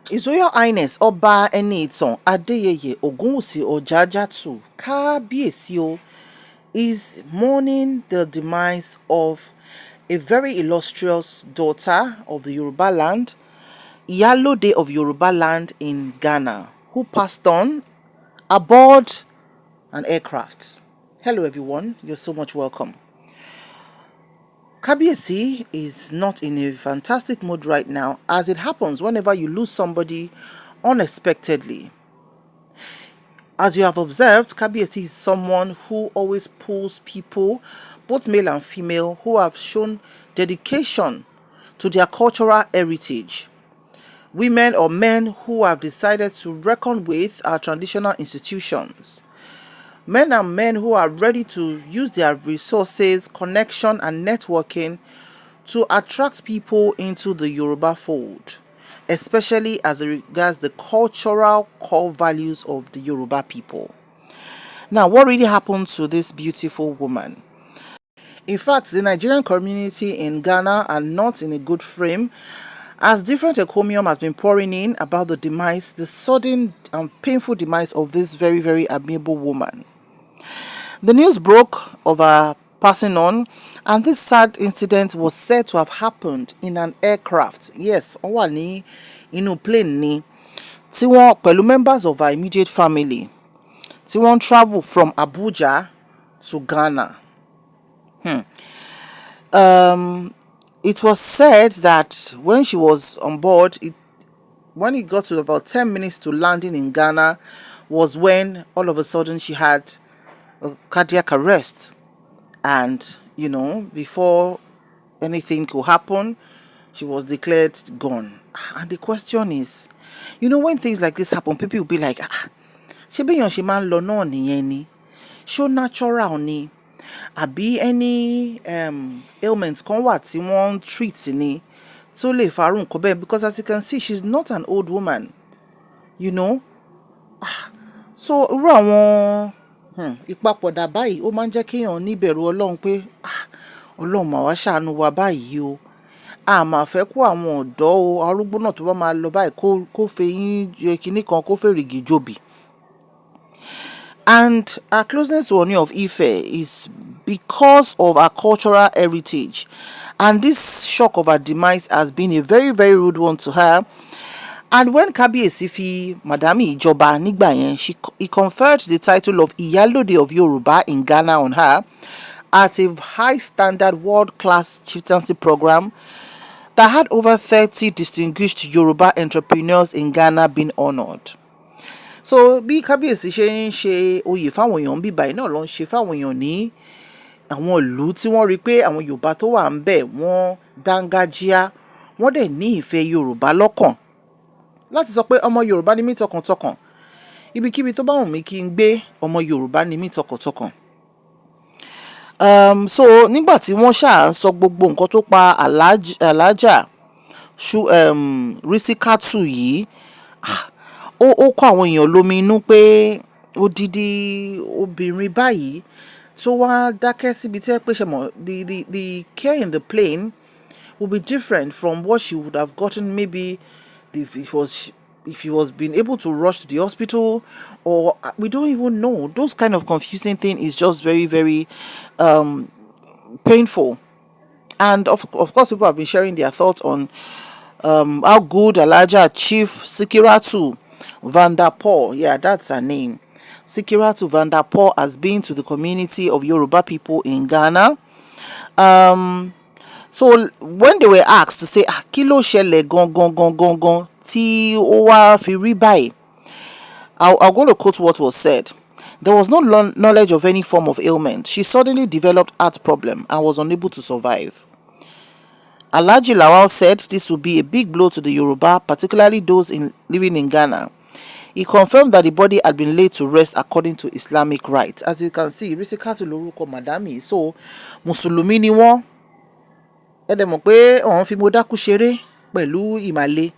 His Royal Highness Ọba Ẹniìtàn Adéyẹyè Ògúnwùsì Ọ̀jájátù Kábíyèsí o is mourning the demise of a very illustrious daughter of the Yoruba land, Iyalode of Yoruba land in Ghana, who passed on aboard an aircraft. Hello everyone, you're so much welcome. Kabiyesi is not in a fantastic mood right now, as it happens whenever you lose somebody unexpectedly. As you have observed, Kabiyesi is someone who always pulls people, both male and female, who have shown dedication to their cultural heritage. Women or men who have decided to reckon with our traditional institutions. Men and men who are ready to use their resources, connection, and networking to attract people into the Yoruba fold, especially as it regards the cultural core values of the Yoruba people. Now, what really happened to this beautiful woman? In fact, the Nigerian community in Ghana are not in a good frame, as different encomium has been pouring in about the sudden and painful demise of this very, very amiable woman. The news broke of her passing on, and this sad incident was said to have happened in an aircraft. Yes, ó wà ní inú plane ni, tí wọ́n pẹ̀lú members of her immediate family, tí wọ́n travel from Abuja to Ghana. It was said that when she was on board, when it got to about 10 minutes to landing in Ghana, was when all of a sudden she had a cardiac arrest, and before anything could happen, she was declared gone. And the question is, when things like this happen, people will be like, ṣebí èèyàn ṣe máa ń lọ náà nìyẹn ni, ṣó natural ni, àbí any ailments kan wà tí wọ́n treat ni tó lè farú nǹkan bẹ́ẹ̀, because as you can see, she's not an old woman, so irú àwọn ìpapòdà báyìí ó máa ń jẹ́ kéèyàn níbẹ̀rù Ọlọ́run pé Ọlọ́run mà wá ṣàánú wa báyìí o, a máa fẹ́ kó àwọn ọ̀dọ́ o arúgbó náà tó bá máa lọ báyìí kó fẹ̀yìn jẹ kinní kan, kó fèrègì jòbì. And our closeness to Ooni of Ife is because of our cultural heritage, and this shock of her demise has been a very, very rude one to her. And when Kabiyesi fi Madami Ìjọba nígbà yẹn, he conferred the title of Iyalode of Yoruba in Ghana on her at a high standard world-class chieftaincy program that had over 30 distinguished Yoruba entrepreneurs in Ghana being honored. So bí Kabiyesi ṣe ń ṣe oyè fáwọn èèyàn bíbá yìí náà ló ń ṣe fáwọn èèyàn ní àwọn ìlú tí wọ́n rí pé àwọn Yorùbá tó wà ń bẹ̀ wọ́n dángájíá, wọ́n dẹ̀ ní ìfẹ́ Yorùbá lọ́kàn, láti sọ pé ọmọ Yorùbá ni mí tọkàntọkàn, ibikíbi tó bá wù mí kí n gbé, ọmọ Yorùbá ni mí tọkàntọkàn. So nígbà tí wọ́n ṣáà ń sọ gbogbo nǹkan tó pa alájà Rísíkátù yìí, ó kọ́ àwọn èèyàn lómi inú pé odidi obìnrin báyìí tó wá dákẹ́ síbi tí ẹ pé ṣe mọ̀, the care in the plane will be different from what she would have gotten maybe if he was being able to rush to the hospital, or we don't even know. Those kind of confusing thing is just very, very painful. And of course, people have been sharing their thoughts on how good Alhaja Chief Sikiratu Vanderpool, yeah, that's her name, Sikiratu Vanderpool, has been to the community of Yoruba people in Ghana. So when they were asked to say kí ló ṣẹlẹ̀ gangan tí ó wá fi rí báyìí, I'm going to quote what was said. There was no knowledge of any form of ailment. She suddenly developed heart problem and was unable to survive. Alhaji Lawal said this would be a big blow to the Yoruba, particularly those living in Ghana. He confirmed that the body had been laid to rest according to Islamic rites. As you can see, Rísíkátù lórúkọ Madami, so Mùsùlùmí ni wọ́n. Ẹ dẹ̀ mọ̀ pé wọ́n fi mo dákú ṣeré pẹ̀lú ìmàle.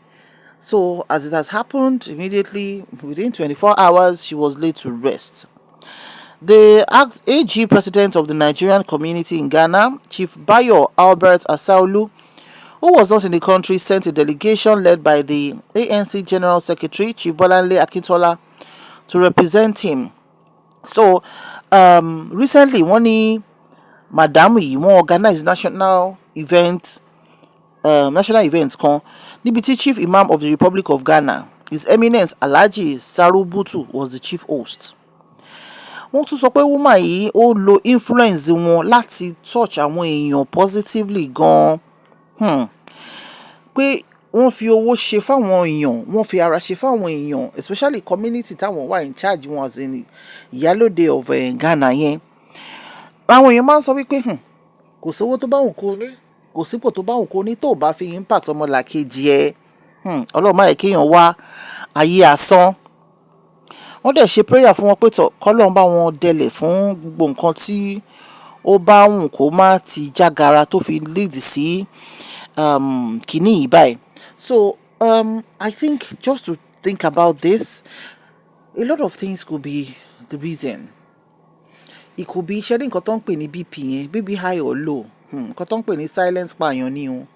So as it has happened, immediately within 24 hours, she was laid to rest. The AG president of the Nigerian community in Ghana, Chief Bayo Albert Asaolu, who was not in the country, sent a delegation led by the ANC General Secretary, Chief Bolanle Akintola, to represent him. So, recently, wọ́n ní madam yìí wọ́n organize national event kan níbi tí Chief Imam of the Republic of Ghana, His Eminence Alhaji Sarubutu, was the chief host. Wọ́n tún sọ pé woman yìí ó lo influence wọn láti touch àwọn èèyàn positively gan. Pé wọ́n fi owó ṣe fáwọn èèyàn, wọ́n fi ara ṣe fáwọn èèyàn, especially community táwọn wà in charge wọn, as in Iyalode of Ghana yẹn. Àwọn èèyàn máa ń sọ wípé kò sówó tó bá wù kó ní, kò sípò tó bá wù kó ní, tó bá fi impact ọmọlàkejì ẹ. Ọlọ́run má yẹ kéèyàn wá ayé asán. Wọ́n dẹ̀ ṣe prayer fún wọn pé kọ́lọ́run bá wọn dẹlẹ̀ fún gbogbo nǹkan tí ó bá wù kó má ti jágara tó fi lead sí kìíní yìí báyìí. So I think just to think about this, a lot of things could be the reason. It could be ṣẹ́rí nǹkan tó ń pè ní BP yẹn, BP high or low, nǹkan tó ń pè ní silence pààyàn ni o.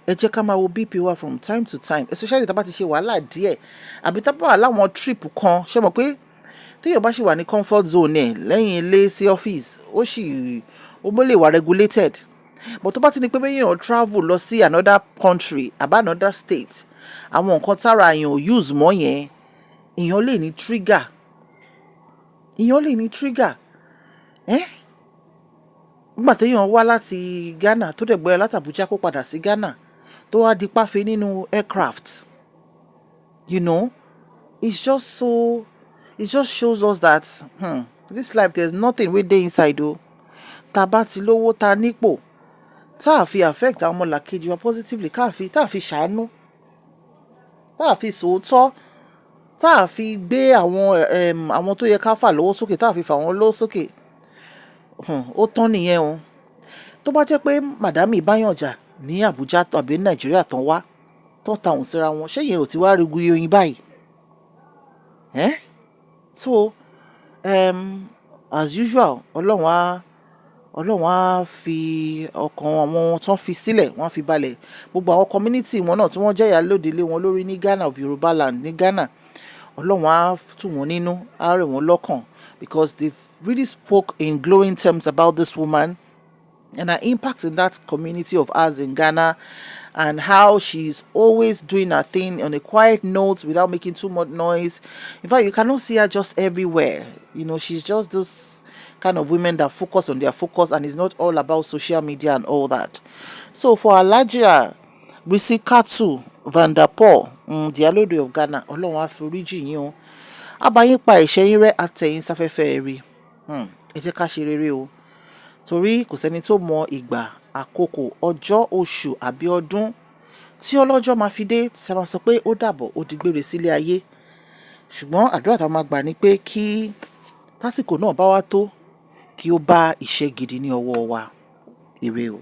Ẹ jẹ́ ká máa wo BP wa from time to time, especially tá bá ti ṣe wàhálà díẹ̀ àbí tá bá wà láwọn trip kan. Ṣé mọ̀ pé téèyàn bá ṣì wà ní comfort zone ẹ̀ lẹ́yìn ilé sí office, ó lè wà regulated. But tó bá ti ní pé béèyàn travel lọ sí another country àbá another state, àwọn nǹkan tára èèyàn ò use mọ́ yẹn, èèyàn lè ní trigger. Nígbà téèyàn wá láti Ghana tó dẹ̀ gbéra láti Abuja kó padà sí Ghana tó wá di páfe nínú aircraft, it just shows us that this life there's nothing wey dey inside o. Tá bá ti lówó ta nípò, tá fi affect àwọn ọmọlàkejì wa positively, tá fi ṣàánú, tá fi sòótọ́, tá fi gbé àwọn tó yẹ ká fà lọ́wọ́ sókè, tá fi fà wọ́n lọ́wọ́ sókè, ó tán nìyẹn o. Tó bá jẹ́ pé màdámì báyàn jà ní Abuja tàbí Nàìjíríà tán wá tán tahùn síra wọn, ṣé yẹn ò ti wá rigu oyin báyìí? So as usual, Ọlọ́run á fi ọkàn àwọn tán fi sílẹ̀, wọ́n á fi balẹ̀. Gbogbo àwọn community wọn náà tí wọ́n jẹ́ Iyalode lé wọn lórí ní Ghana, of Yoruba land ní Ghana, Ọlọ́run á tù wọ́n nínú, á rẹ̀ wọ́n lọ́kàn, because they've really spoke in glowing terms about this woman and her impact in that community of ours in Ghana, and how she's always doing her thing on a quiet note without making too much noise. In fact, you cannot see her just everywhere. She's just those kind of women that focus on their focus, and it's not all about social media and all that. So for Alhaja Risikatu Vanderpool, the Iyalode of Ghana, Ọlọ́run á foríjì yín o. Á bá yín pa ẹ̀ṣẹ̀ yín rẹ́, á tẹ́ yín sáfẹ́fẹ́ ire. Ẹ jẹ́ ká ṣe rere o. Torí kò sẹ́ni tó mọ ìgbà, àkókò, ọjọ́, oṣù àbí ọdún tí ọlọ́jọ́ máa fi dé tí a máa sọ pé ó dàbọ̀, ó digbére sílé ayé. Ṣùgbọ́n àdúrà tá a máa gbà ni pé kí tásìkò náà bá wá tó, kí ó bá iṣẹ́ gidi ní ọwọ́ wa. Ire o.